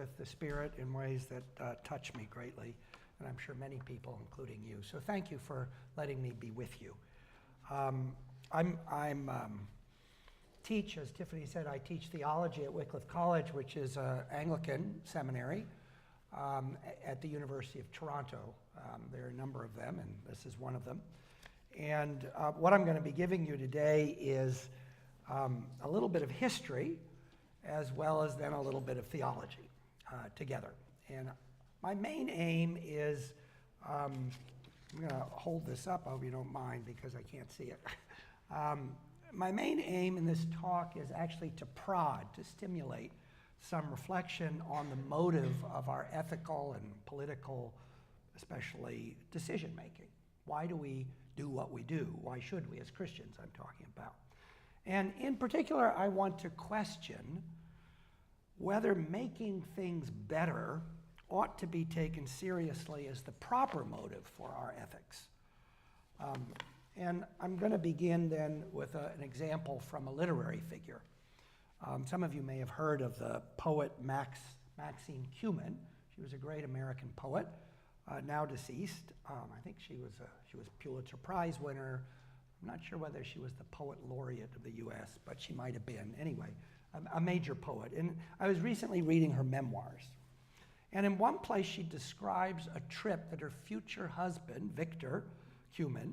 with the Spirit in ways that touch me greatly, and I'm sure many people, including you. So thank you for letting me be with you. Teach, as Tiffany said, I teach theology at Wycliffe College, which is an Anglican seminary at the University of Toronto. There are a number of them, and this is one of them. And what I'm going to be giving you today is a little bit of history, as well as then a little bit of theology together. And my main aim is, I'm going to hold this up, I hope you don't mind, because I can't see it. My main aim in this talk is actually to prod, to stimulate some reflection on the motive of our ethical and political, especially decision making. Why do we do what we do? Why should we, as Christians, I'm talking about? And in particular, I want to question whether making things better ought to be taken seriously as the proper motive for our ethics. And I'm going to begin then with an example from a literary figure. Some of you may have heard of the poet Maxine Kumin. She was a great American poet, now deceased. I think she was Pulitzer Prize winner. I'm not sure whether she was the poet laureate of the U.S., but she might have been. Anyway, a major poet. And I was recently reading her memoirs. And in one place, she describes a trip that her future husband, Victor Kumin,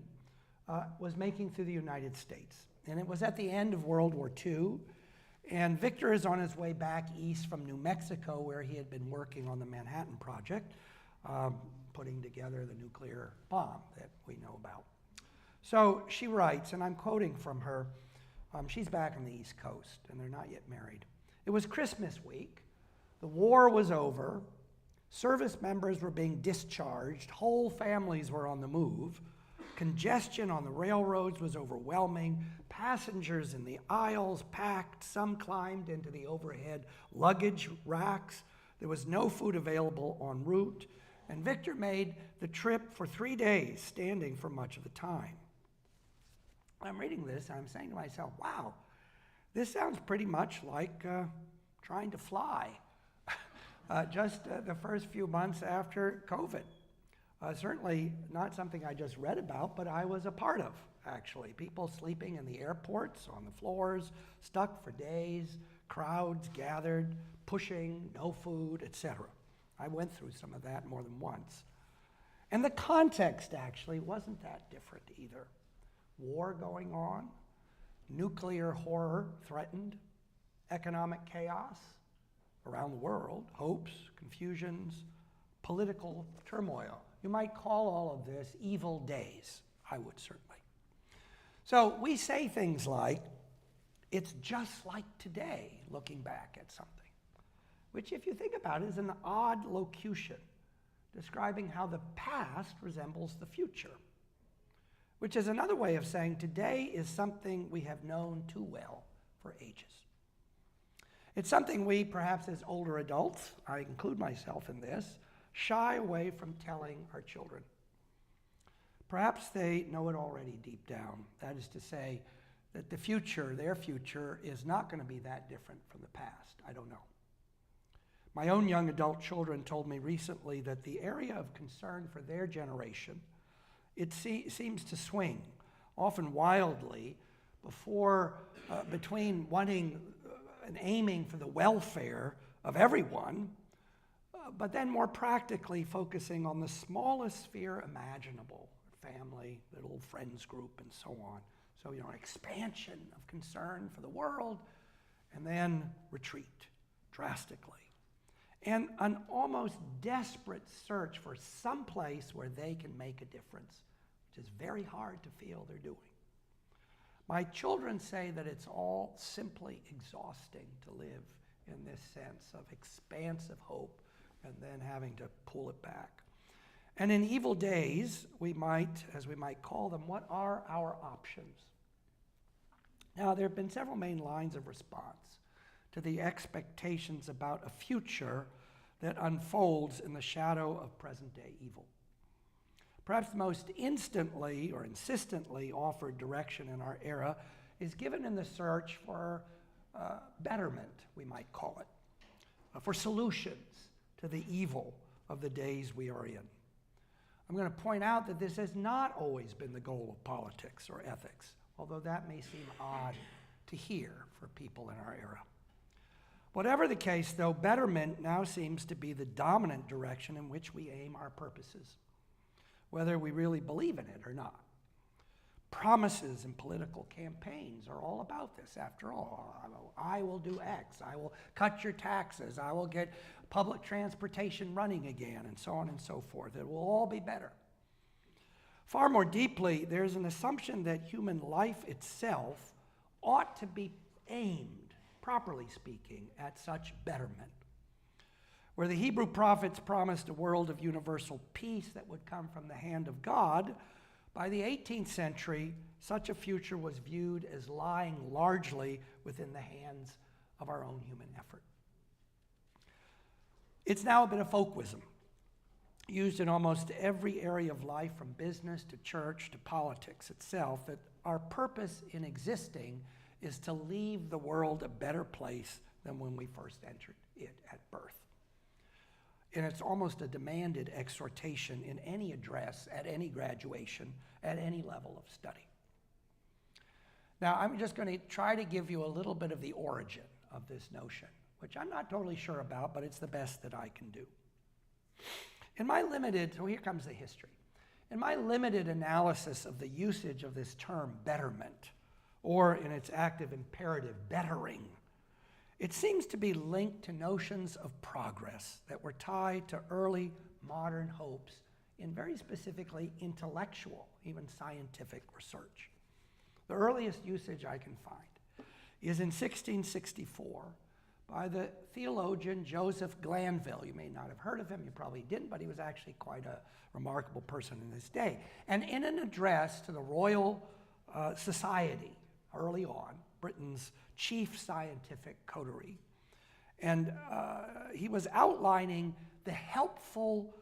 was making through the United States. And it was at the end of World War II. And Victor is on his way back east from New Mexico, where he had been working on the Manhattan Project, putting together the nuclear bomb that we know about. So she writes, and I'm quoting from her, she's back on the East Coast, and they're not yet married. It was Christmas week. The war was over. Service members were being discharged. Whole families were on the move. Congestion on the railroads was overwhelming. Passengers in the aisles packed. Some climbed into the overhead luggage racks. There was no food available en route. And Victor made the trip for 3 days, standing for much of the time. I'm reading this and I'm saying to myself, wow, this sounds pretty much like trying to fly. Just the first few months after COVID. Certainly not something I just read about, but I was a part of, actually. People sleeping in the airports, on the floors, stuck for days, crowds gathered, pushing, no food, etc. I went through some of that more than once. And the context, actually, wasn't that different either. War going on, nuclear horror threatened, economic chaos around the world, hopes, confusions, political turmoil. You might call all of this evil days, I would certainly. So we say things like, it's just like today, looking back at something, which if you think about it is an odd locution describing how the past resembles the future, which is another way of saying today is something we have known too well for ages. It's something we, perhaps as older adults, I include myself in this, shy away from telling our children. Perhaps they know it already deep down. That is to say that the future, their future, is not going to be that different from the past. I don't know. My own young adult children told me recently that the area of concern for their generation, it seems to swing, often wildly, between wanting and aiming for the welfare of everyone, but then more practically focusing on the smallest sphere imaginable, family, little friends group, and so on. So, an expansion of concern for the world, and then retreat drastically. And an almost desperate search for some place where they can make a difference, which is very hard to feel they're doing. My children say that it's all simply exhausting to live in this sense of expansive hope and then having to pull it back. And in evil days, we might call them, what are our options? Now, there have been several main lines of response to the expectations about a future that unfolds in the shadow of present-day evil. Perhaps the most instantly or insistently offered direction in our era is given in the search for betterment, we might call it. for solutions to the evil of the days we are in. I'm going to point out that this has not always been the goal of politics or ethics, although that may seem odd to hear for people in our era. Whatever the case, though, betterment now seems to be the dominant direction in which we aim our purposes, whether we really believe in it or not. Promises in political campaigns are all about this, after all. I will do X. I will cut your taxes. I will get public transportation running again, and so on and so forth. It will all be better. Far more deeply, there's an assumption that human life itself ought to be aimed, properly speaking, at such betterment. Where the Hebrew prophets promised a world of universal peace that would come from the hand of God, by the 18th century, such a future was viewed as lying largely within the hands of our own human effort. It's now a bit of folkwism, used in almost every area of life, from business to church to politics itself, that our purpose in existing is to leave the world a better place than when we first entered it at birth. And it's almost a demanded exhortation in any address, at any graduation, at any level of study. Now, I'm just going to try to give you a little bit of the origin of this notion, which I'm not totally sure about, but it's the best that I can do. So here comes the history. In my limited analysis of the usage of this term betterment, or in its active imperative, bettering, it seems to be linked to notions of progress that were tied to early modern hopes in very specifically intellectual, even scientific research. The earliest usage I can find is in 1664 by the theologian Joseph Glanville. You may not have heard of him, you probably didn't, but he was actually quite a remarkable person in his day. And in an address to the Royal Society early on, Britain's chief scientific coterie, and he was outlining the helpful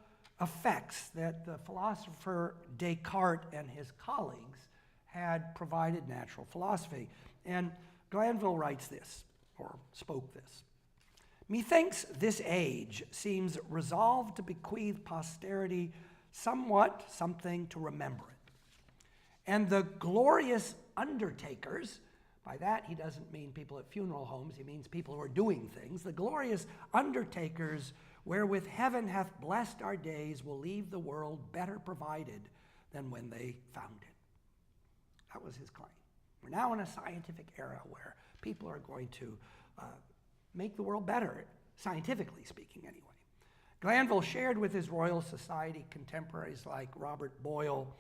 effects that the philosopher Descartes and his colleagues had provided natural philosophy. And Glanville writes this, or spoke this: "Methinks this age seems resolved to bequeath posterity something to remember it. And the glorious undertakers," by that he doesn't mean people at funeral homes, he means people who are doing things, "the glorious undertakers wherewith heaven hath blessed our days will leave the world better provided than when they found it." That was his claim. We're now in a scientific era where people are going to make the world better, scientifically speaking anyway. Glanville shared with his Royal Society contemporaries like Robert Boyle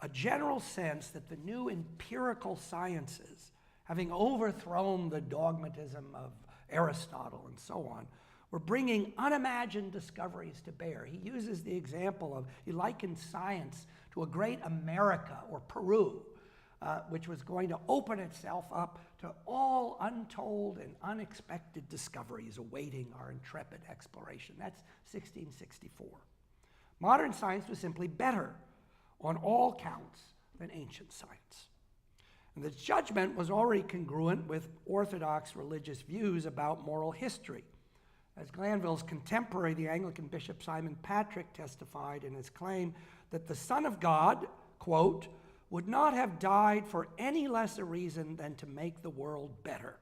a general sense that the new empirical sciences, having overthrown the dogmatism of Aristotle and so on, were bringing unimagined discoveries to bear. He uses the example of, he likens science to a great America or Peru, which was going to open itself up to all untold and unexpected discoveries awaiting our intrepid exploration. That's 1664. Modern science was simply better on all counts than ancient science. And the judgment was already congruent with orthodox religious views about moral history. As Glanville's contemporary, the Anglican Bishop Simon Patrick, testified in his claim that the Son of God, quote, "would not have died for any less a reason than to make the world better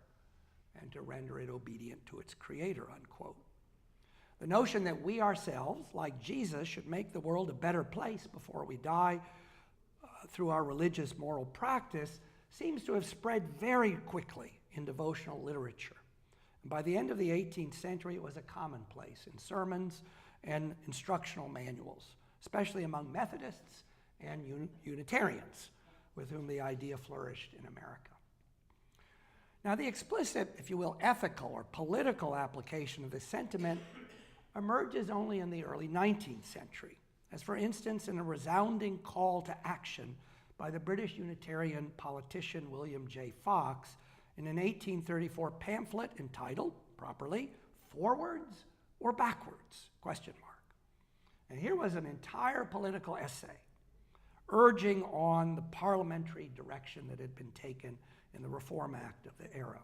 and to render it obedient to its creator," unquote. The notion that we ourselves, like Jesus, should make the world a better place before we die through our religious moral practice seems to have spread very quickly in devotional literature. And by the end of the 18th century, it was a commonplace in sermons and instructional manuals, especially among Methodists and Unitarians, with whom the idea flourished in America. Now, the explicit, if you will, ethical or political application of this sentiment emerges only in the early 19th century, as for instance in a resounding call to action by the British Unitarian politician William J. Fox in an 1834 pamphlet entitled, properly, "Forwards or Backwards?" ? And here was an entire political essay urging on the parliamentary direction that had been taken in the Reform Act of the era.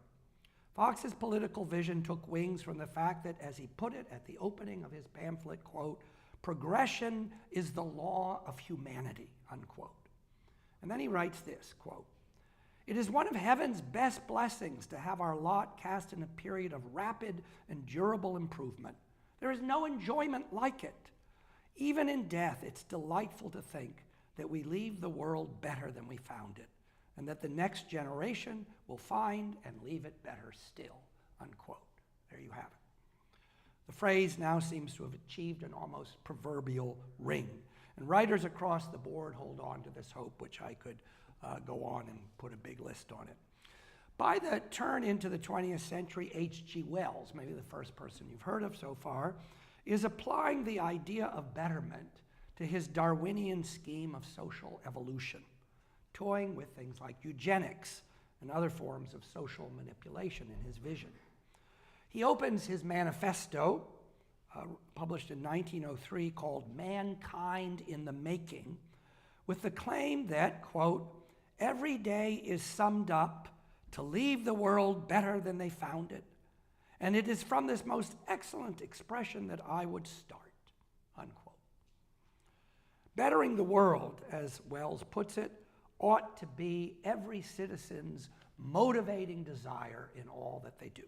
Fox's political vision took wings from the fact that, as he put it at the opening of his pamphlet, quote, "Progression is the law of humanity," unquote. And then he writes this, quote, "It is one of heaven's best blessings to have our lot cast in a period of rapid and durable improvement. There is no enjoyment like it. Even in death, it's delightful to think that we leave the world better than we found it, and that the next generation will find and leave it better still," unquote. There you have it. The phrase now seems to have achieved an almost proverbial ring, and writers across the board hold on to this hope, which I could go on and put a big list on it. By the turn into the 20th century, H.G. Wells, maybe the first person you've heard of so far, is applying the idea of betterment to his Darwinian scheme of social evolution, toying with things like eugenics and other forms of social manipulation in his vision. He opens his manifesto, published in 1903, called "Mankind in the Making," with the claim that, quote, "Every day is summed up to leave the world better than they found it, and it is from this most excellent expression that I would start," unquote. Bettering the world, as Wells puts it, ought to be every citizen's motivating desire in all that they do.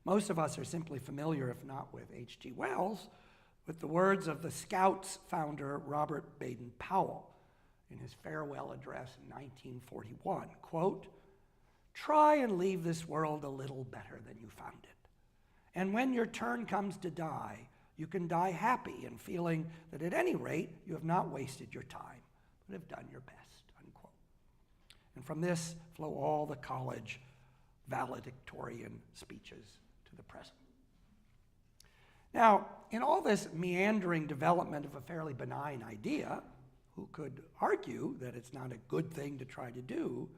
Most of us are simply familiar, if not with H.G. Wells, with the words of the Scouts founder Robert Baden-Powell in his farewell address in 1941, quote, "Try and leave this world a little better than you found it. And when your turn comes to die, you can die happy and feeling that at any rate you have not wasted your time, but have done your best," unquote. And from this flow all the college valedictorian speeches to the present. Now, in all this meandering development of a fairly benign idea, who could argue that it's not a good thing to try to do,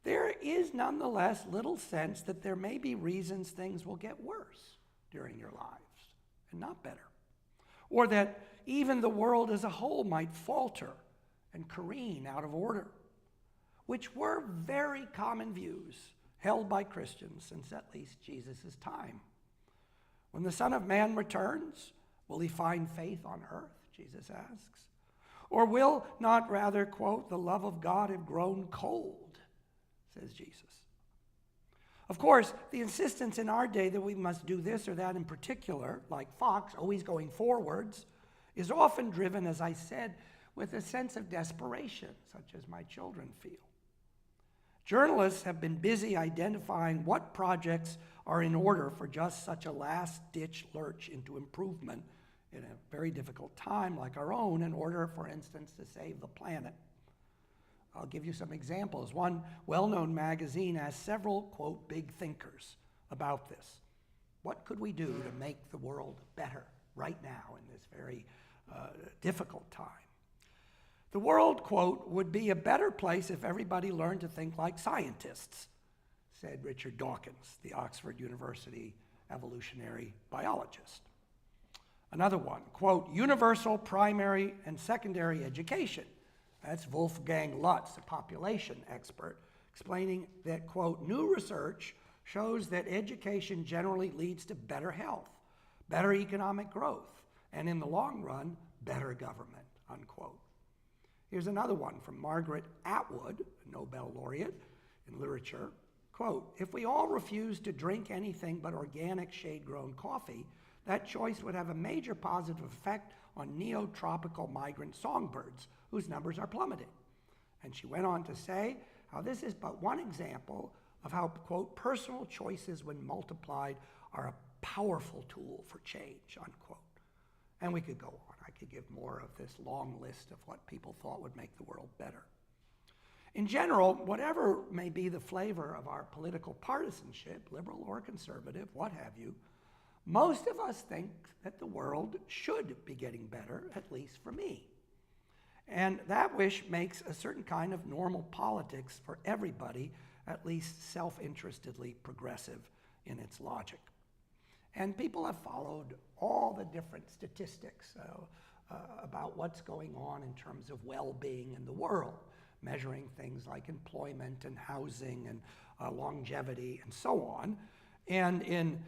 there is nonetheless little sense that there may be reasons things will get worse during your lives and not better, or that even the world as a whole might falter and careen out of order, which were very common views held by Christians since at least Jesus' time. When the Son of Man returns, will he find faith on earth, Jesus asks? Or will not rather, quote, "the love of God have grown cold," says Jesus. Of course, the insistence in our day that we must do this or that in particular, like Fox, always going forwards, is often driven, as I said, with a sense of desperation, such as my children feel. Journalists have been busy identifying what projects are in order for just such a last-ditch lurch into improvement in a very difficult time like our own, in order, for instance, to save the planet. I'll give you some examples. One well-known magazine has several, quote, big thinkers about this. What could we do to make the world better right now in this very difficult time? The world, quote, "would be a better place if everybody learned to think like scientists," said Richard Dawkins, the Oxford University evolutionary biologist. Another one, quote, "universal primary and secondary education." That's Wolfgang Lutz, a population expert, explaining that, quote, "new research shows that education generally leads to better health, better economic growth, and in the long run, better government," unquote. Here's another one from Margaret Atwood, a Nobel laureate in literature. Quote, "if we all refused to drink anything but organic shade-grown coffee, that choice would have a major positive effect on neotropical migrant songbirds, whose numbers are plummeting." And she went on to say how this is but one example of how, quote, "personal choices when multiplied are a powerful tool for change," unquote. And we could go on. I could give more of this long list of what people thought would make the world better. In general, whatever may be the flavor of our political partisanship, liberal or conservative, what have you, most of us think that the world should be getting better, at least for me. And that wish makes a certain kind of normal politics for everybody, at least self-interestedly progressive in its logic. And people have followed all the different statistics about what's going on in terms of well-being in the world, measuring things like employment and housing and longevity, and so on. And in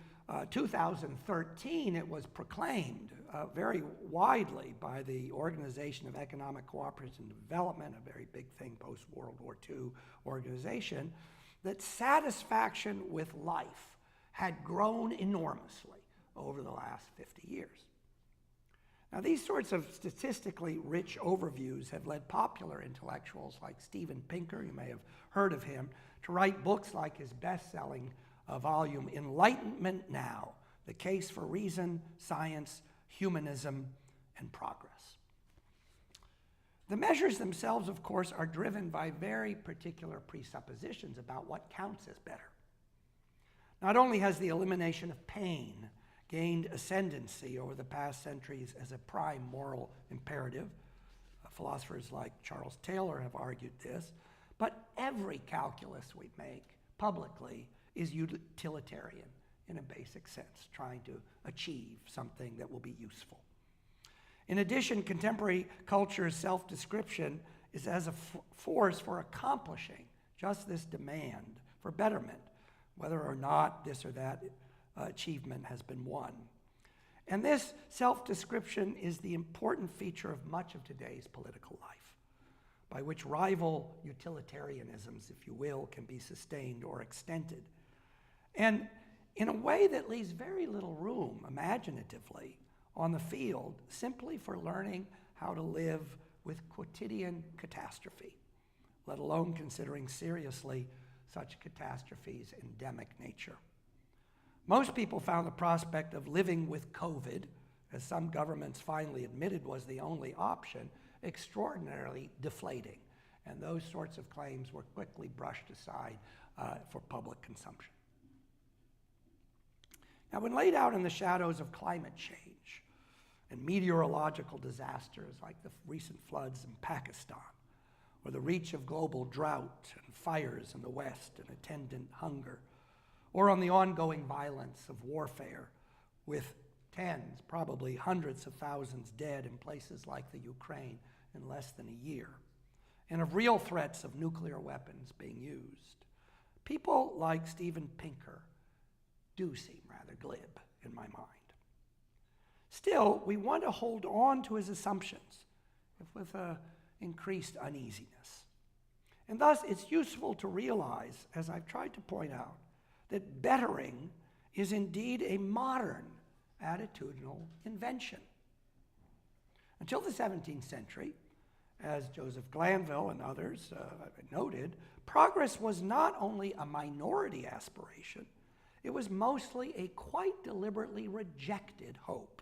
2013, it was proclaimed very widely by the Organization of Economic Cooperation and Development, a very big thing post-World War II organization, that satisfaction with life had grown enormously over the last 50 years. Now, these sorts of statistically rich overviews have led popular intellectuals like Steven Pinker, you may have heard of him, to write books like his best-selling volume, Enlightenment Now, The Case for Reason, Science, Humanism, and Progress. The measures themselves, of course, are driven by very particular presuppositions about what counts as better. Not only has the elimination of pain gained ascendancy over the past centuries as a prime moral imperative, philosophers like Charles Taylor have argued this, but every calculus we make publicly is utilitarian in a basic sense, trying to achieve something that will be useful. In addition, contemporary culture's self-description is as a force for accomplishing just this demand for betterment, whether or not this or that achievement has been won. And this self-description is the important feature of much of today's political life, by which rival utilitarianisms, if you will, can be sustained or extended. And in a way that leaves very little room, imaginatively, on the field, simply for learning how to live with quotidian catastrophe, let alone considering seriously such catastrophes' endemic nature. Most people found the prospect of living with COVID, as some governments finally admitted was the only option, extraordinarily deflating, and those sorts of claims were quickly brushed aside for public consumption. Now, when laid out in the shadows of climate change and meteorological disasters like the recent floods in Pakistan, or the reach of global drought and fires in the West and attendant hunger, or on the ongoing violence of warfare with tens, probably hundreds of thousands dead in places like the Ukraine in less than a year, and of real threats of nuclear weapons being used, people like Steven Pinker do seem rather glib in my mind. Still, we want to hold on to his assumptions, if with increased uneasiness. And thus, it's useful to realize, as I've tried to point out, that bettering is indeed a modern attitudinal invention. Until the 17th century, as Joseph Glanville and others noted, progress was not only a minority aspiration, it was mostly a quite deliberately rejected hope.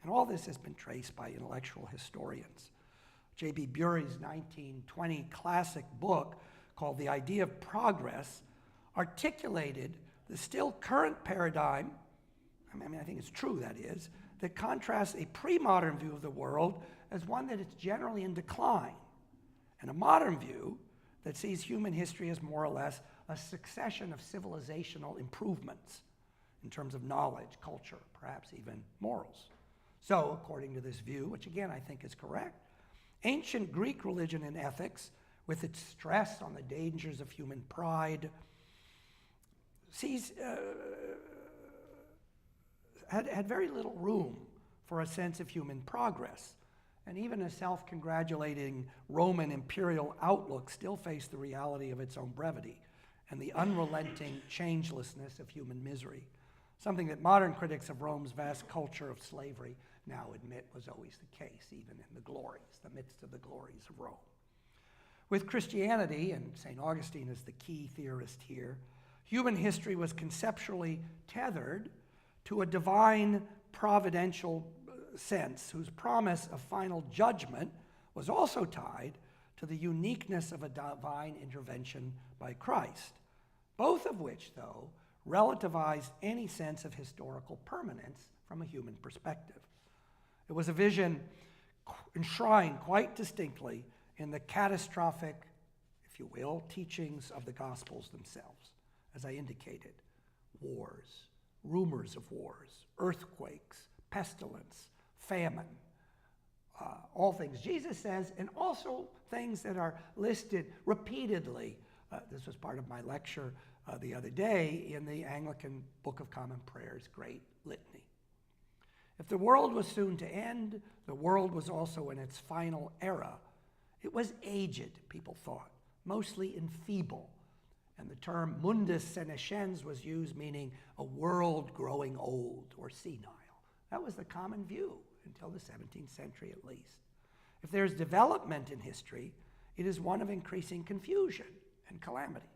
And all this has been traced by intellectual historians. J.B. Bury's 1920 classic book called The Idea of Progress articulated the still current paradigm, I think it's true that is, that contrasts a pre-modern view of the world as one that is generally in decline, and a modern view that sees human history as more or less a succession of civilizational improvements in terms of knowledge, culture, perhaps even morals. So, according to this view, which again I think is correct, ancient Greek religion and ethics, with its stress on the dangers of human pride, had very little room for a sense of human progress. And even a self-congratulating Roman imperial outlook still faced the reality of its own brevity and the unrelenting changelessness of human misery, something that modern critics of Rome's vast culture of slavery now admit was always the case, even in the midst of the glories of Rome. With Christianity, and St. Augustine is the key theorist here, human history was conceptually tethered to a divine providential sense whose promise of final judgment was also tied to the uniqueness of a divine intervention by Christ, both of which, though, relativized any sense of historical permanence from a human perspective. It was a vision enshrined quite distinctly in the catastrophic, if you will, teachings of the Gospels themselves. As I indicated, wars, rumors of wars, earthquakes, pestilence, famine, all things Jesus says, and also things that are listed repeatedly This was part of my lecture the other day in the Anglican Book of Common Prayer's Great Litany. If the world was soon to end, the world was also in its final era. It was aged, people thought, mostly enfeebled, and the term mundus senescens was used, meaning a world growing old or senile. That was the common view until the 17th century at least. If there's development in history, it is one of increasing confusion and calamity.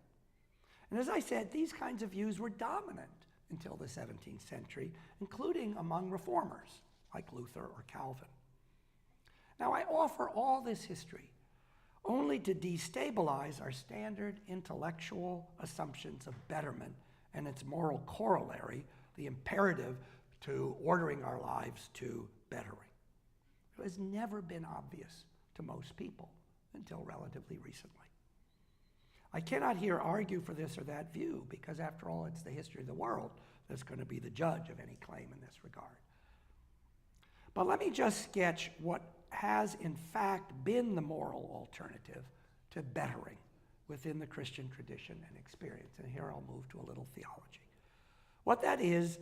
And as I said, these kinds of views were dominant until the 17th century, including among reformers like Luther or Calvin. Now, I offer all this history only to destabilize our standard intellectual assumptions of betterment and its moral corollary, the imperative to ordering our lives to bettering. It has never been obvious to most people until relatively recently. I cannot here argue for this or that view because, after all, it's the history of the world that's going to be the judge of any claim in this regard. But let me just sketch what has in fact been the moral alternative to bettering within the Christian tradition and experience. And here I'll move to a little theology. What that is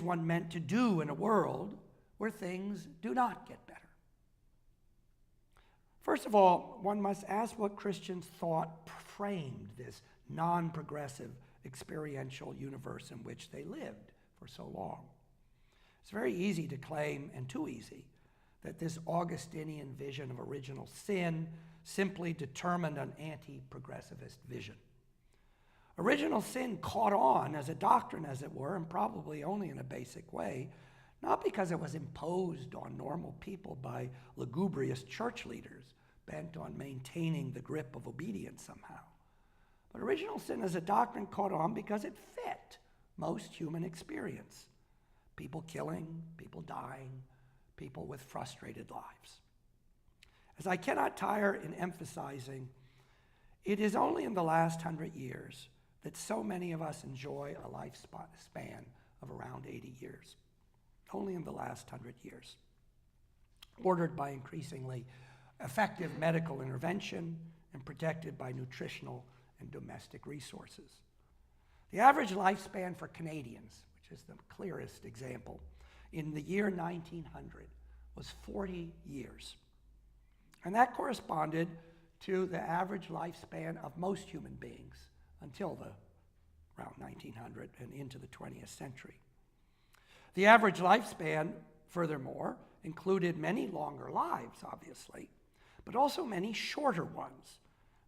one meant to do in a world where things do not get better. First of all, one must ask what Christians thought framed this non-progressive experiential universe in which they lived for so long. It's very easy to claim, and too easy, that this Augustinian vision of original sin simply determined an anti-progressivist vision. Original sin caught on as a doctrine, as it were, and probably only in a basic way, not because it was imposed on normal people by lugubrious church leaders bent on maintaining the grip of obedience somehow. But original sin as a doctrine caught on because it fit most human experience. People killing, people dying, people with frustrated lives. As I cannot tire in emphasizing, it is only in the last 100 years that so many of us enjoy a lifespan of around 80 years. Only in the last 100 years. Ordered by increasingly effective medical intervention and protected by nutritional and domestic resources. The average lifespan for Canadians, which is the clearest example, in the year 1900 was 40 years. And that corresponded to the average lifespan of most human beings until around 1900 and into the 20th century. The average lifespan, furthermore, included many longer lives, obviously, but also many shorter ones.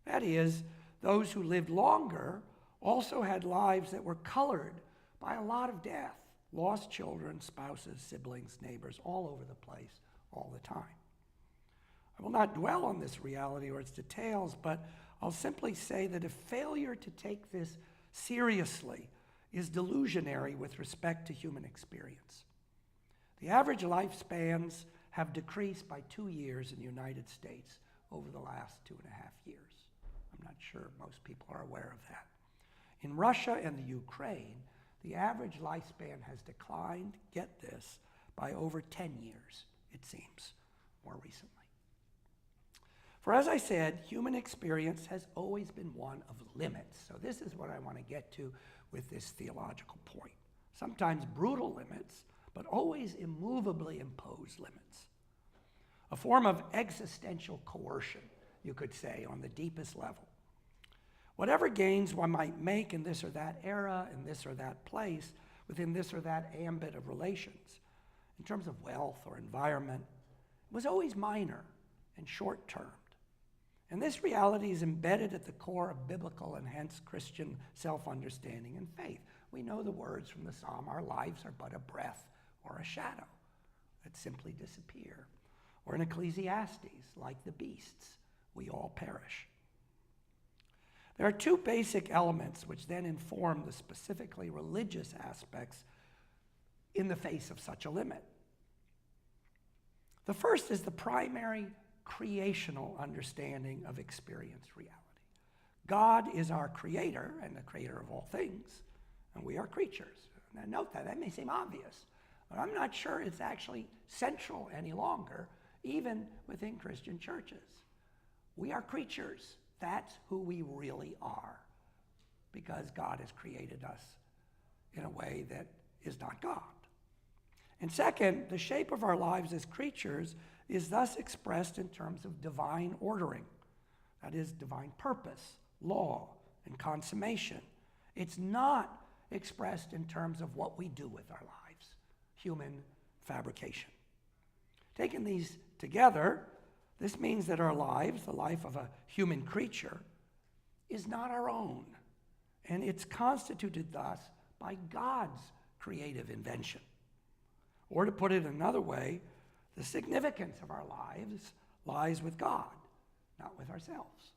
That is, those who lived longer also had lives that were colored by a lot of death, lost children, spouses, siblings, neighbors, all over the place, all the time. I will not dwell on this reality or its details, but I'll simply say that a failure to take this seriously is delusionary with respect to human experience. The average lifespans have decreased by 2 years in the United States over the last 2.5 years. I'm not sure most people are aware of that. In Russia and the Ukraine, the average lifespan has declined, get this, by over 10 years, it seems, more recently. For as I said, human experience has always been one of limits. So this is what I want to get to with this theological point. Sometimes brutal limits, but always immovably imposed limits. A form of existential coercion, you could say, on the deepest level. Whatever gains one might make in this or that era, in this or that place, within this or that ambit of relations, in terms of wealth or environment, was always minor and short-termed. And this reality is embedded at the core of biblical and hence Christian self-understanding and faith. We know the words from the psalm, our lives are but a breath or a shadow that simply disappear. Or in Ecclesiastes, like the beasts, we all perish. There are two basic elements which then inform the specifically religious aspects in the face of such a limit. The first is the primary creational understanding of experienced reality. God is our creator and the creator of all things, and we are creatures. Now note that may seem obvious, but I'm not sure it's actually central any longer, even within Christian churches. We are creatures That's who we really are, because God has created us in a way that is not God. And second, the shape of our lives as creatures is thus expressed in terms of divine ordering. That is, divine purpose, law, and consummation. It's not expressed in terms of what we do with our lives, human fabrication. Taking these together, this means that our lives, the life of a human creature, is not our own, and it's constituted thus by God's creative invention. Or to put it another way, the significance of our lives lies with God, not with ourselves.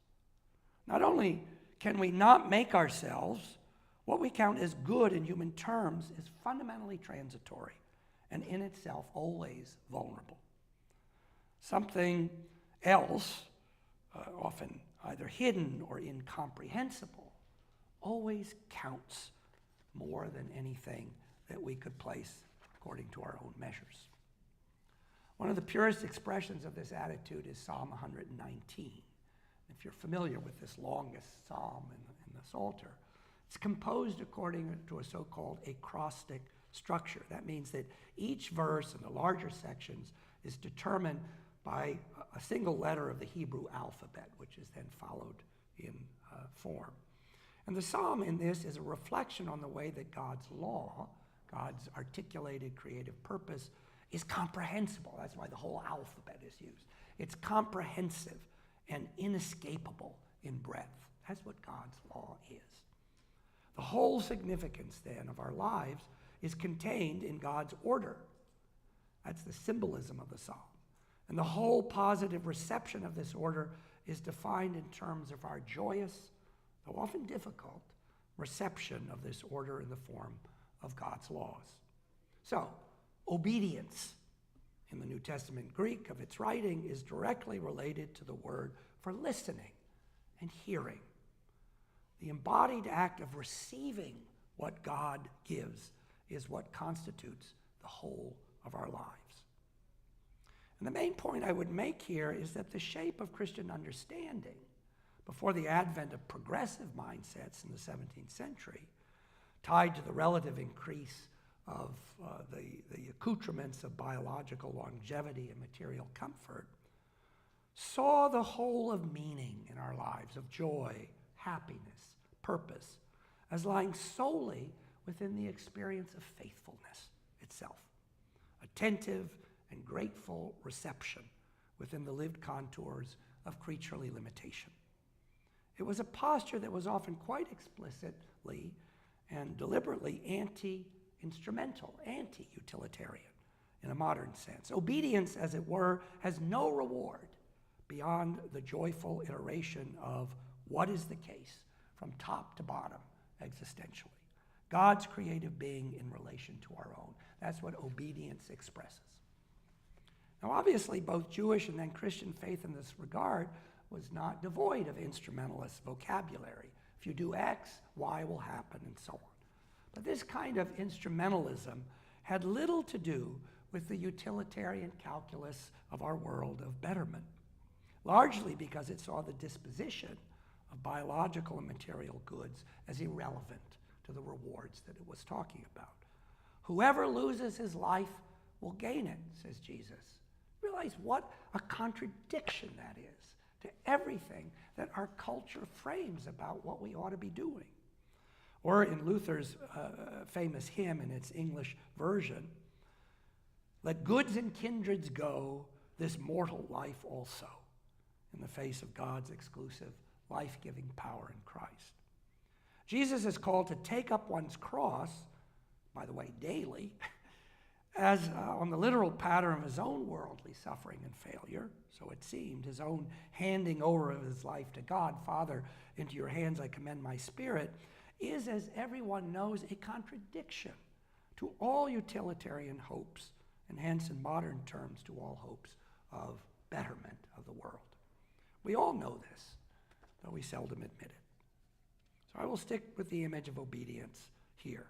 Not only can we not make ourselves, what we count as good in human terms is fundamentally transitory and in itself always vulnerable. Something else, often either hidden or incomprehensible, always counts more than anything that we could place according to our own measures. One of the purest expressions of this attitude is Psalm 119. If you're familiar with this longest psalm in the Psalter, it's composed according to a so-called acrostic structure. That means that each verse in the larger sections is determined by a single letter of the Hebrew alphabet, which is then followed in form. And the psalm in this is a reflection on the way that God's law, God's articulated creative purpose, is comprehensible. That's why the whole alphabet is used. It's comprehensive and inescapable in breadth. That's what God's law is. The whole significance, then, of our lives is contained in God's order. That's the symbolism of the psalm. And the whole positive reception of this order is defined in terms of our joyous, though often difficult, reception of this order in the form of God's laws. So, obedience in the New Testament Greek of its writing is directly related to the word for listening and hearing. The embodied act of receiving what God gives is what constitutes the whole of our lives. And the main point I would make here is that the shape of Christian understanding before the advent of progressive mindsets in the 17th century, tied to the relative increase of the accoutrements of biological longevity and material comfort, saw the whole of meaning in our lives, of joy, happiness, purpose, as lying solely within the experience of faithfulness itself, attentive and grateful reception within the lived contours of creaturely limitation. It was a posture that was often quite explicitly and deliberately anti-instrumental, anti-utilitarian in a modern sense. Obedience, as it were, has no reward beyond the joyful iteration of what is the case from top to bottom existentially. God's creative being in relation to our own. That's what obedience expresses. Now, obviously, both Jewish and then Christian faith in this regard was not devoid of instrumentalist vocabulary. If you do X, Y will happen, and so on. But this kind of instrumentalism had little to do with the utilitarian calculus of our world of betterment, largely because it saw the disposition of biological and material goods as irrelevant to the rewards that it was talking about. Whoever loses his life will gain it, says Jesus. Realize what a contradiction that is to everything that our culture frames about what we ought to be doing. Or in Luther's famous hymn in its English version, let goods and kindreds go, this mortal life also, in the face of God's exclusive life-giving power in Christ. Jesus is called to take up one's cross, by the way, daily, as on the literal pattern of his own worldly suffering and failure, so it seemed, his own handing over of his life to God. Father, into your hands I commend my spirit, is, as everyone knows, a contradiction to all utilitarian hopes, and hence in modern terms to all hopes of betterment of the world. We all know this, though we seldom admit it. So I will stick with the image of obedience here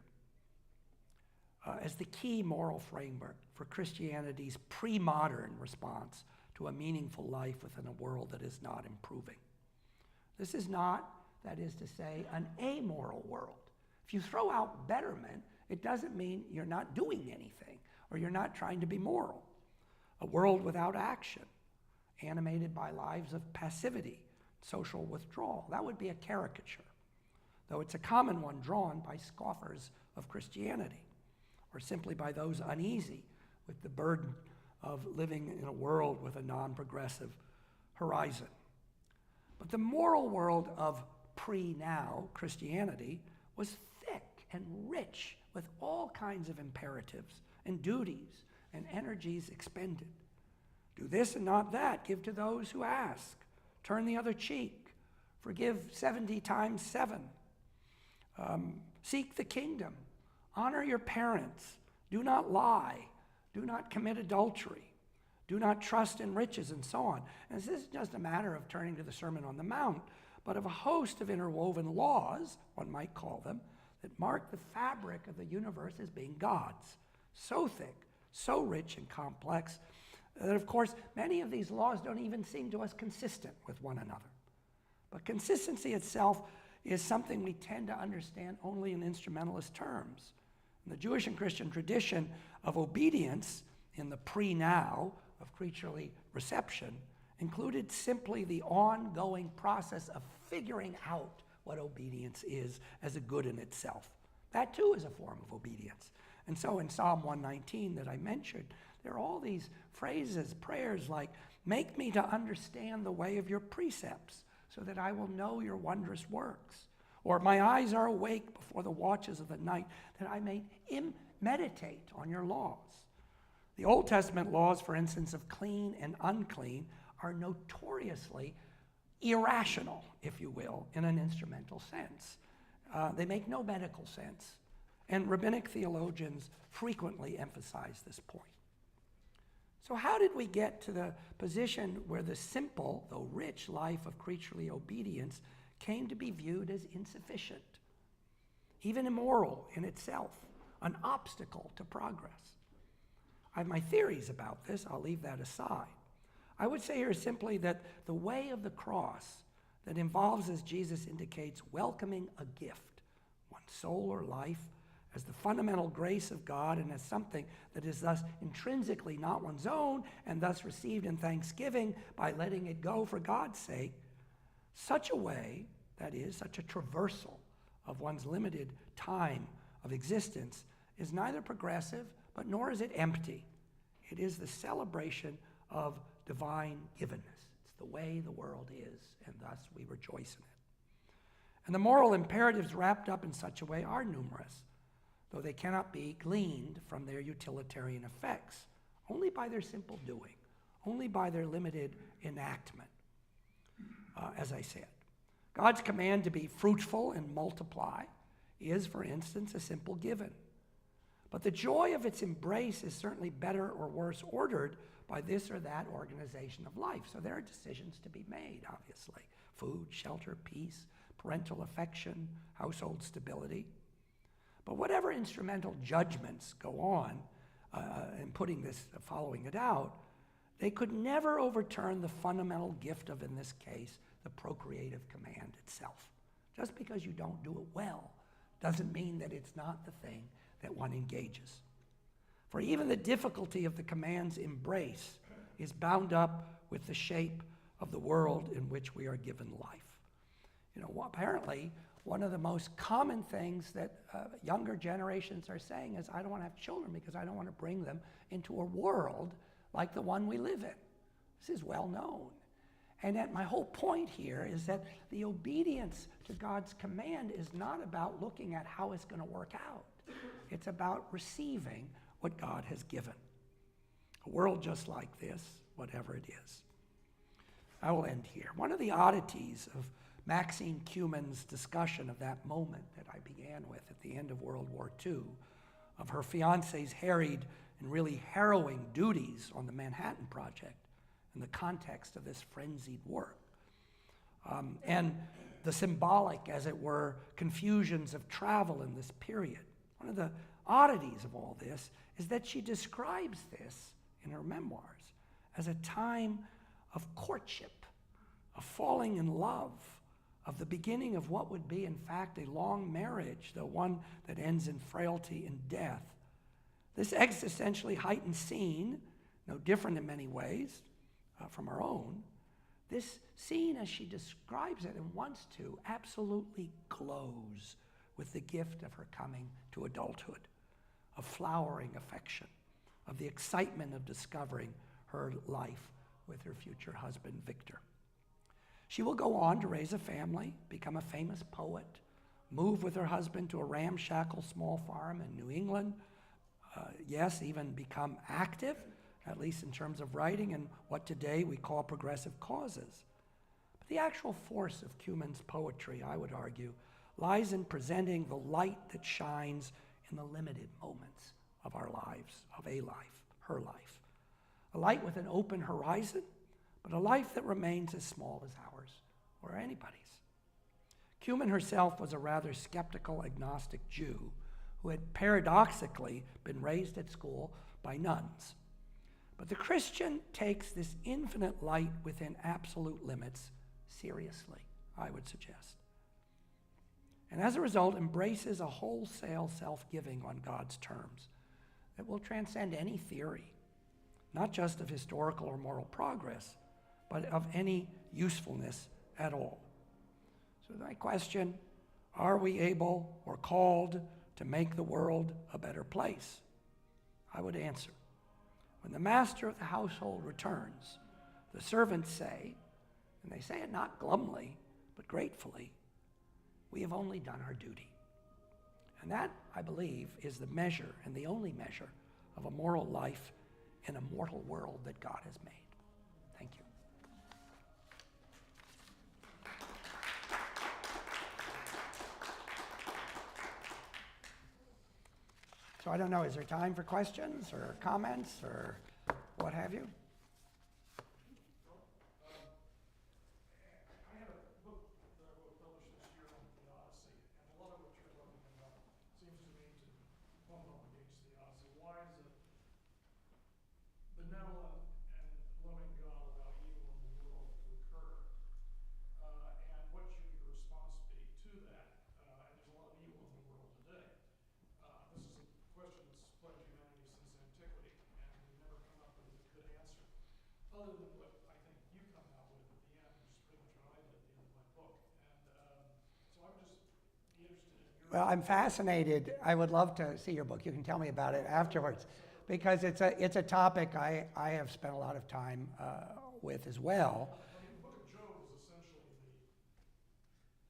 as the key moral framework for Christianity's pre-modern response to a meaningful life within a world that is not improving. This is not, that is to say, an amoral world. If you throw out betterment, it doesn't mean you're not doing anything or you're not trying to be moral. A world without action, animated by lives of passivity, social withdrawal. That would be a caricature, though it's a common one drawn by scoffers of Christianity, or simply by those uneasy with the burden of living in a world with a non-progressive horizon. But the moral world of pre-now Christianity was thick and rich with all kinds of imperatives and duties and energies expended. Do this and not that. Give to those who ask. Turn the other cheek. Forgive 70 times 7. Seek the kingdom. Honor your parents. Do not lie. Do not commit adultery. Do not trust in riches, and so on. And this isn't just a matter of turning to the Sermon on the Mount, but of a host of interwoven laws, one might call them, that mark the fabric of the universe as being God's. So thick, so rich and complex, that of course many of these laws don't even seem to us consistent with one another. But consistency itself is something we tend to understand only in instrumentalist terms. In the Jewish and Christian tradition of obedience in the pre-now of creaturely reception included simply the ongoing process of figuring out what obedience is as a good in itself. That too is a form of obedience. And so in Psalm 119 that I mentioned, there are all these phrases, prayers like, make me to understand the way of your precepts so that I will know your wondrous works. Or my eyes are awake before the watches of the night that I may meditate on your laws. The Old Testament laws, for instance, of clean and unclean are notoriously irrational, if you will, in an instrumental sense. They make no medical sense. And rabbinic theologians frequently emphasize this point. So how did we get to the position where the simple, though rich, life of creaturely obedience came to be viewed as insufficient, even immoral in itself, an obstacle to progress? I have my theories about this. I'll leave that aside. I would say here simply that the way of the cross that involves, as Jesus indicates, welcoming a gift, one's soul or life, as the fundamental grace of God and as something that is thus intrinsically not one's own and thus received in thanksgiving by letting it go for God's sake, such a way, that is, such a traversal of one's limited time of existence, is neither progressive, but nor is it empty. It is the celebration of divine givenness. It's the way the world is, and thus we rejoice in it. And the moral imperatives wrapped up in such a way are numerous, though they cannot be gleaned from their utilitarian effects, only by their simple doing, only by their limited enactment, as I said. God's command to be fruitful and multiply is, for instance, a simple given. But the joy of its embrace is certainly better or worse ordered by this or that organization of life. So there are decisions to be made, obviously. Food, shelter, peace, parental affection, household stability. But whatever instrumental judgments go on in putting this, following it out, they could never overturn the fundamental gift of, in this case, the procreative command itself. Just because you don't do it well doesn't mean that it's not the thing that one engages. For even the difficulty of the command's embrace is bound up with the shape of the world in which we are given life. You know, apparently, one of the most common things that younger generations are saying is, I don't want to have children because I don't want to bring them into a world like the one we live in. This is well known. And yet my whole point here is that the obedience to God's command is not about looking at how it's going to work out. It's about receiving what God has given. A world just like this, whatever it is. I will end here. One of the oddities of Maxine Kumin's discussion of that moment that I began with at the end of World War II, of her fiance's harried and really harrowing duties on the Manhattan Project in the context of this frenzied work, and the symbolic, as it were, confusions of travel in this period. One of the oddities of all this is that she describes this in her memoirs as a time of courtship, of falling in love, of the beginning of what would be, in fact, a long marriage, the one that ends in frailty and death. This existentially heightened scene, no different in many ways from our own, this scene, as she describes it and wants to, absolutely glows with the gift of her coming to adulthood, of flowering affection, of the excitement of discovering her life with her future husband, Victor. She will go on to raise a family, become a famous poet, move with her husband to a ramshackle small farm in New England, yes, even become active, at least in terms of writing and what today we call progressive causes. But the actual force of Cumin's poetry, I would argue, lies in presenting the light that shines in the limited moments of our lives, of a life, her life. A light with an open horizon, but a life that remains as small as ours or anybody's. Cumin herself was a rather skeptical agnostic Jew who had paradoxically been raised at school by nuns. But the Christian takes this infinite light within absolute limits seriously, I would suggest. And as a result, embraces a wholesale self-giving on God's terms that will transcend any theory, not just of historical or moral progress, but of any usefulness at all. So my question, are we able or called to make the world a better place? I would answer, when the master of the household returns, the servants say, and they say it not glumly, but gratefully, we have only done our duty. And that, I believe, is the measure and the only measure of a moral life in a mortal world that God has made. Thank you. So I don't know, is there time for questions or comments or what have you? I had a book that I wrote published this year on the Odyssey, and a lot of what you're talking about seems to me to bump up against the Odyssey. Why is it benevolent and loving God allow evil in the world to occur? And what should your response be to that? And there's a lot of evil in the world today. This is a question that's plagued humanity since antiquity, and we've never come up with a good answer, other than what I think you come out with at the end, which is pretty much what I did at the end of my book. And so I would just be interested in your... Well, I'm fascinated. I would love to see your book. You can tell me about it afterwards, because it's a topic I have spent a lot of time with as well. I mean, the book of Job is essentially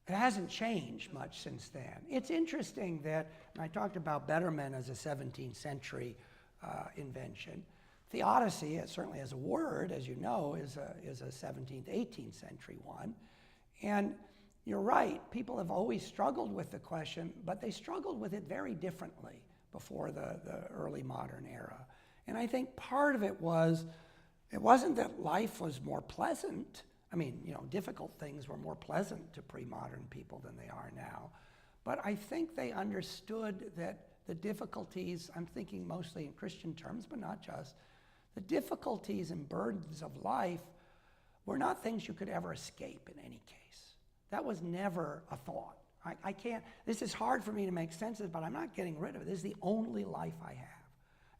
the... It hasn't changed much since then. It's interesting that, and I talked about Betterment as a 17th century invention. The Odyssey, certainly as a word, as you know, is a 17th, 18th century one. And you're right, people have always struggled with the question, but they struggled with it very differently before the early modern era. And I think part of it wasn't that life was more pleasant. I mean, difficult things were more pleasant to pre-modern people than they are now. But I think they understood that the difficulties, I'm thinking mostly in Christian terms, but not just, the difficulties and burdens of life were not things you could ever escape in any case. That was never a thought. I can't, this is hard for me to make sense of, but I'm not getting rid of it. This is the only life I have.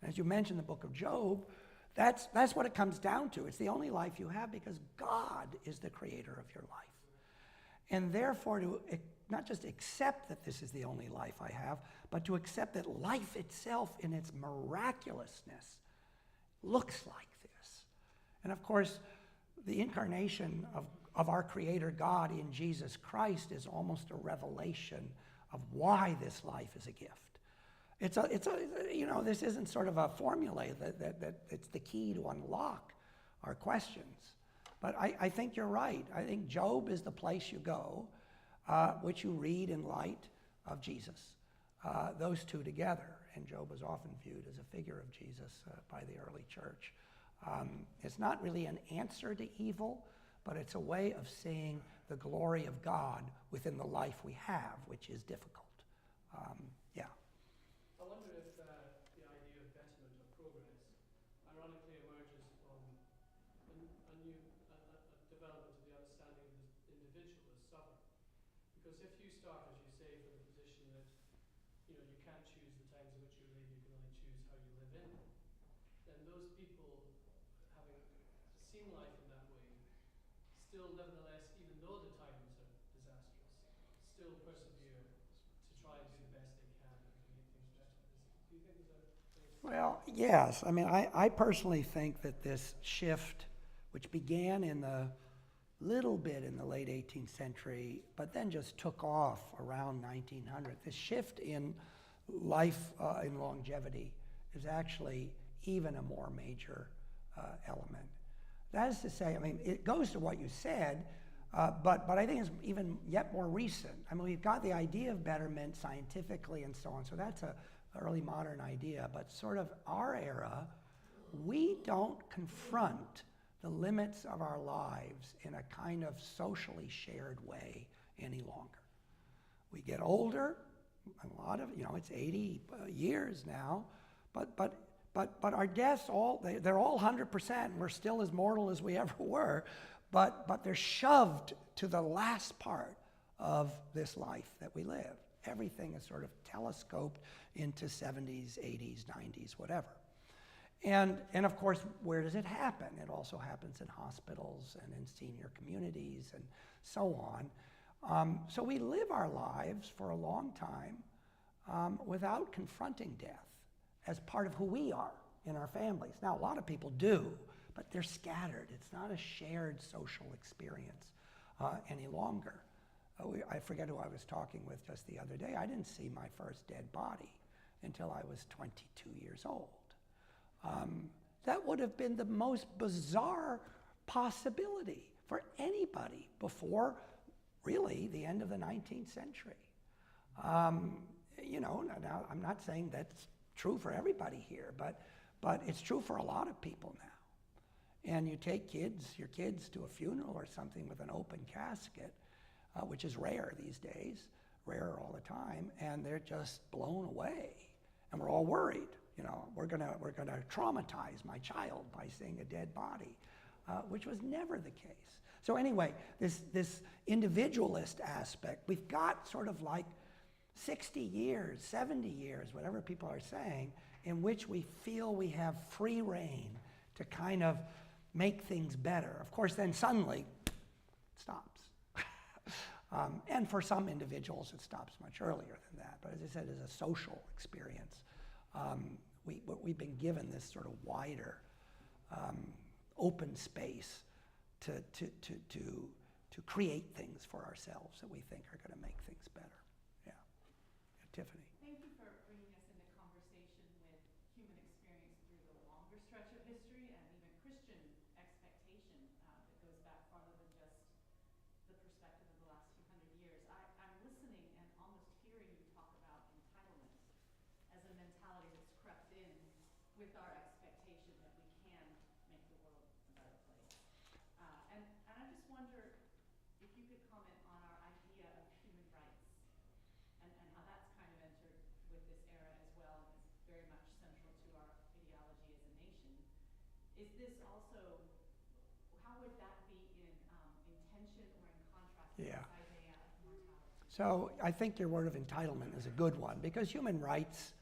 And as you mentioned the book of Job, that's what it comes down to. It's the only life you have because God is the creator of your life. And therefore, to not just accept that this is the only life I have, but to accept that life itself in its miraculousness looks like this. And of course, the incarnation of our Creator God in Jesus Christ is almost a revelation of why this life is a gift. This isn't sort of a formula that it's the key to unlock our questions. But I think you're right. I think Job is the place you go, which you read in light of Jesus. Those two together, and Job was often viewed as a figure of Jesus by the early church. It's not really an answer to evil, but it's a way of seeing the glory of God within the life we have, which is difficult. Yeah. I wonder if the idea of betterment or progress ironically emerges from a development of the understanding of the individual as sovereign. Because if you start, as you say, from the position that you can't choose the times in which you live, you can only choose how you live in, then those people, having seen life in that way, still nevertheless, even though the times are disastrous, still persevere to try and do the best they can and to make things better. Do you think there's a Well, yes. I mean, I personally think that this shift, which began in the little bit in the late 18th century, but then just took off around 1900, this shift in life, in longevity, is actually even a more major element. That is to say, I mean, it goes to what you said, but I think it's even yet more recent. I mean, we've got the idea of betterment scientifically and so on, so that's a early modern idea, but sort of our era, we don't confront the limits of our lives in a kind of socially shared way any longer. We get older, a lot of, it's 80 years now, but our deaths, they're all 100%, we're still as mortal as we ever were, but they're shoved to the last part of this life that we live. Everything is sort of telescoped into 70s, 80s, 90s, whatever. And of course, where does it happen? It also happens in hospitals and in senior communities and so on. So we live our lives for a long time without confronting death as part of who we are in our families. Now, a lot of people do, but they're scattered. It's not a shared social experience any longer. I forget who I was talking with just the other day. I didn't see my first dead body until I was 22 years old. That would have been the most bizarre possibility for anybody before, really, the end of the 19th century. Now I'm not saying that's true for everybody here, but it's true for a lot of people now. And you take your kids to a funeral or something with an open casket, which is rare these days, rarer all the time, and they're just blown away. And we're all worried. We're gonna traumatize my child by seeing a dead body, which was never the case. So anyway, this individualist aspect, we've got sort of like 60 years, 70 years, whatever people are saying, in which we feel we have free rein to kind of make things better. Of course, then suddenly it stops. And for some individuals, it stops much earlier than that. But as I said, as a social experience, we've been given this sort of wider, open space to create things for ourselves that we think are going to make things better. Yeah. Tiffany. Thank you for bringing us into conversation with human experience through the longer stretch of history and even Christian expectation that goes back farther than just the perspective of the last few hundred years. I'm listening and almost hearing you talk about entitlement as a mentality that's crept in with our expectation that we can make the world a better place. And I just wonder if you could comment on our idea of human rights and how that's kind of entered with this era as well and is very much central to our ideology as a nation. Is this also, how would that be in tension or in contrast with Yeah. this idea of mortality? So I think your word of entitlement is a good one, because human rights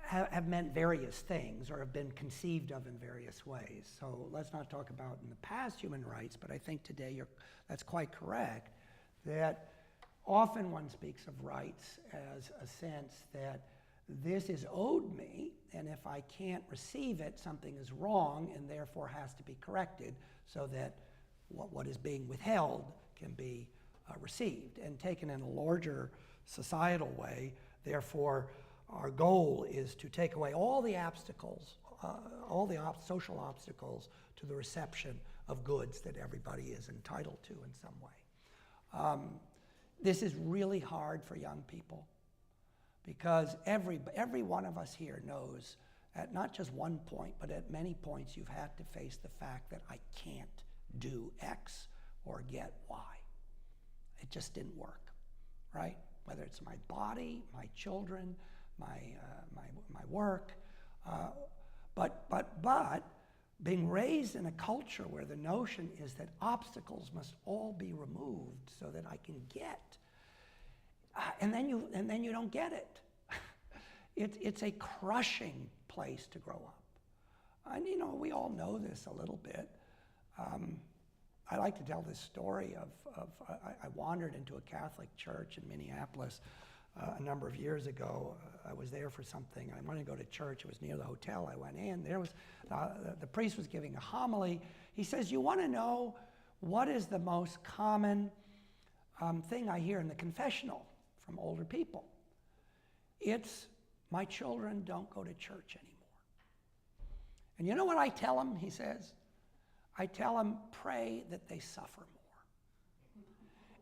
have meant various things or have been conceived of in various ways. So let's not talk about in the past human rights, but I think today that's quite correct, that often one speaks of rights as a sense that this is owed me, and if I can't receive it, something is wrong and therefore has to be corrected so that what is being withheld can be received. And taken in a larger societal way, therefore, our goal is to take away all the obstacles, social obstacles to the reception of goods that everybody is entitled to in some way. This is really hard for young people because every one of us here knows at not just one point, but at many points you've had to face the fact that I can't do X or get Y. It just didn't work, right? Whether it's my body, my children, my work, but being raised in a culture where the notion is that obstacles must all be removed so that I can get, and then you don't get it. It's a crushing place to grow up. And we all know this a little bit. I like to tell this story of I wandered into a Catholic church in Minneapolis a number of years ago. I was there for something. I wanted to go to church. It was near the hotel. I went in. There was the priest was giving a homily. He says, "You want to know what is the most common thing I hear in the confessional from older people? It's, my children don't go to church anymore." And you know what I tell them, he says? I tell them, pray that they suffer more.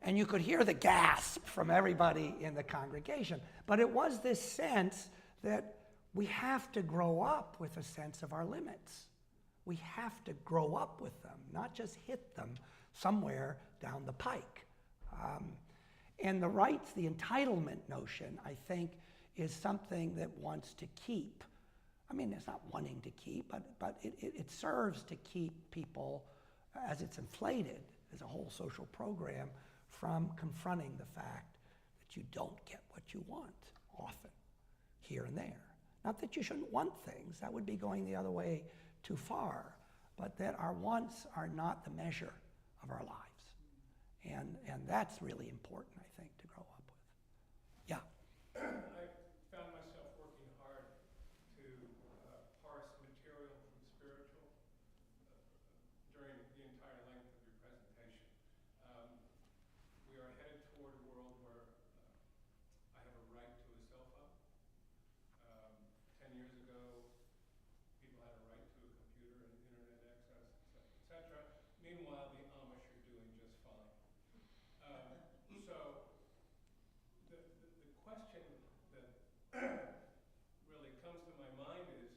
And you could hear the gasp from everybody in the congregation. But it was this sense that we have to grow up with a sense of our limits. We have to grow up with them, not just hit them somewhere down the pike. And the rights, the entitlement notion, I think, is something that wants to keep. I mean, it's not wanting to keep, but it serves to keep people, as it's inflated as a whole social program, from confronting the fact that you don't get what you want often, here and there. Not that you shouldn't want things, that would be going the other way too far, but that our wants are not the measure of our lives. And that's really important, I think, to grow up with. Yeah? I found myself working hard to parse material from spiritual during the entire length of your presentation. We are headed toward a world where I have a right to a cell phone. 10 years ago, people had a right to a computer and internet access, etc. Meanwhile, the Amish are doing just fine. So the question that really comes to my mind is,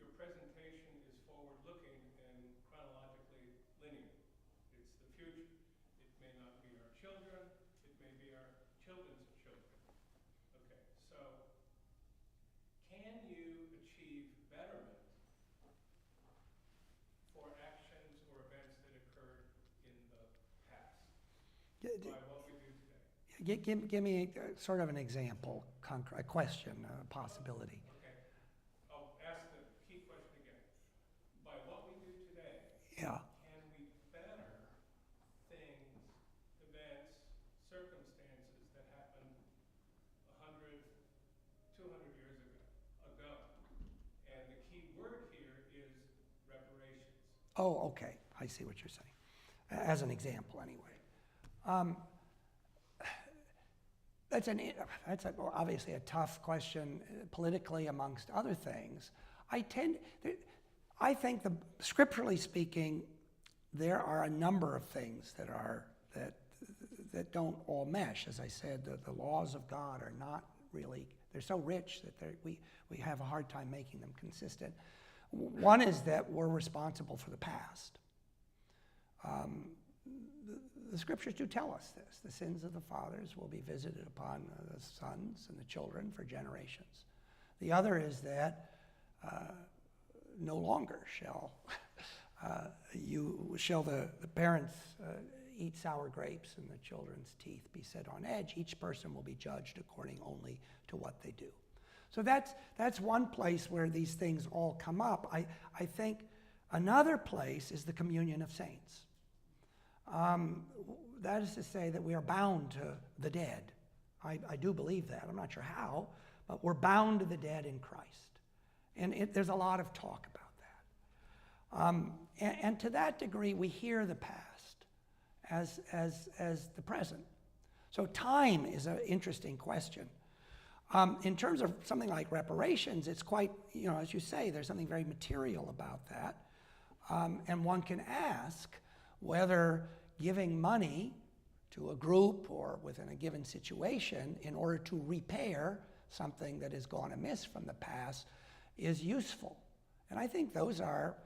your presentation is forward-looking and chronologically linear. It's the future. It may not be our children, it may be our children's children. Okay, so can you achieve betterment for actions or events that occurred in the past by what we do today? Give me sort of an example, a question, a possibility. Okay, I'll ask the key question again. By what we do today, Yeah. can we better things, events, circumstances that happened 100, 200 years ago? And the key word here is reparations. Oh, okay. I see what you're saying. As an example, anyway. That's obviously a tough question politically, amongst other things. I think, scripturally speaking, there are a number of things that don't all mesh. As I said, the laws of God are not really, they're so rich that we have a hard time making them consistent. One is that we're responsible for the past. The scriptures do tell us this. The sins of the fathers will be visited upon the sons and the children for generations. The other is that no longer shall the parents eat sour grapes and the children's teeth be set on edge. Each person will be judged according only to what they do. So that's one place where these things all come up. I think another place is the communion of saints. That is to say that we are bound to the dead. I do believe that. I'm not sure how, but we're bound to the dead in Christ. And there's a lot of talk about that. And to that degree, we hear the past as the present. So time is an interesting question. In terms of something like reparations, it's quite, as you say, there's something very material about that. And one can ask whether giving money to a group or within a given situation in order to repair something that has gone amiss from the past is useful. And I think those are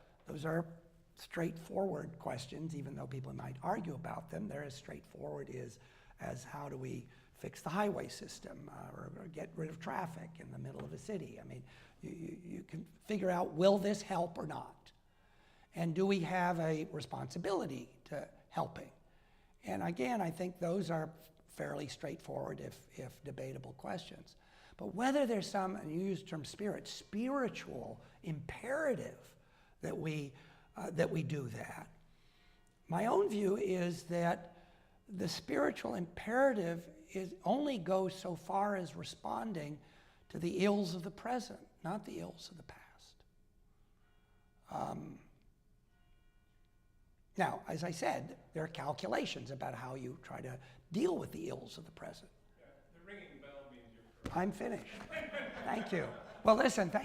straightforward questions, even though people might argue about them. They're as straightforward as how do we fix the highway system or get rid of traffic in the middle of a city. I mean, you can figure out, will this help or not? And do we have a responsibility to helping? And again, I think those are fairly straightforward, if debatable questions. But whether there's some, and you use the term spirit, spiritual imperative that we do that, my own view is that the spiritual imperative only goes so far as responding to the ills of the present, not the ills of the past. Now, as I said, there are calculations about how you try to deal with the ills of the present. Yeah, the ringing bell means you're correct. I'm finished. Thank you. Well, listen, thank